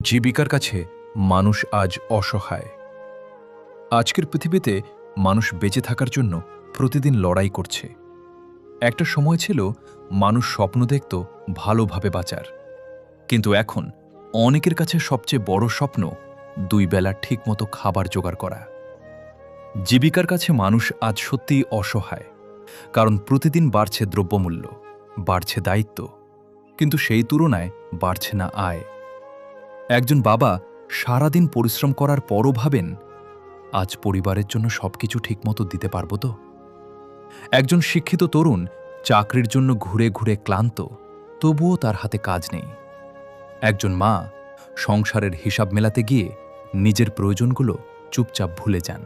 জীবিকার কাছে মানুষ আজ অসহায়। আজকের পৃথিবীতে মানুষ বেঁচে থাকার জন্য প্রতিদিন লড়াই করছে। একটা সময় ছিল মানুষ স্বপ্ন দেখত ভালোভাবে বাঁচার, কিন্তু এখন অনেকের কাছে সবচেয়ে বড় স্বপ্ন দুই বেলা ঠিকমতো খাবার জোগাড় করা। জীবিকার কাছে মানুষ আজ সত্যিই অসহায়, কারণ প্রতিদিন বাড়ছে দ্রব্যমূল্য, বাড়ছে দায়িত্ব, কিন্তু সেই তুলনায় বাড়ছে না আয়। একজন বাবা সারাদিন পরিশ্রম করার পরও ভাবেন, আজ পরিবারের জন্য সবকিছু ঠিকমতো দিতে পারব তো? একজন শিক্ষিত তরুণ চাকরির জন্য ঘুরে ঘুরে ক্লান্ত, তবুও তার হাতে কাজ নেই। একজন মা সংসারের হিসাব মেলাতে গিয়ে নিজের প্রয়োজনগুলো চুপচাপ ভুলে যান।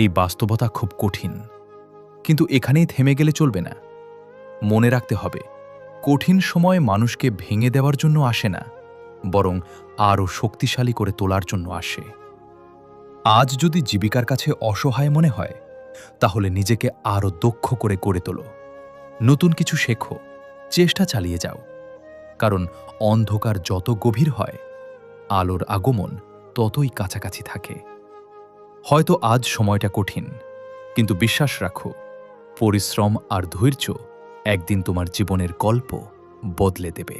এই বাস্তবতা খুব কঠিন, কিন্তু এখানেই থেমে গেলে চলবে না। মনে রাখতে হবে, কঠিন সময় মানুষকে ভেঙে দেওয়ার জন্য আসে না, বরং আরও শক্তিশালী করে তোলার জন্য আসে। আজ যদি জীবিকার কাছে অসহায় মনে হয়, তাহলে নিজেকে আরও দক্ষ করে গড়ে তোলো। নতুন কিছু শেখো, চেষ্টা চালিয়ে যাও, কারণ অন্ধকার যত গভীর হয়, আলোর আগমন ততই কাছাকাছি থাকে। হয়তো আজ সময়টা কঠিন, কিন্তু বিশ্বাস রাখো, পরিশ্রম আর ধৈর্য একদিন তোমার জীবনের গল্প বদলে দেবে।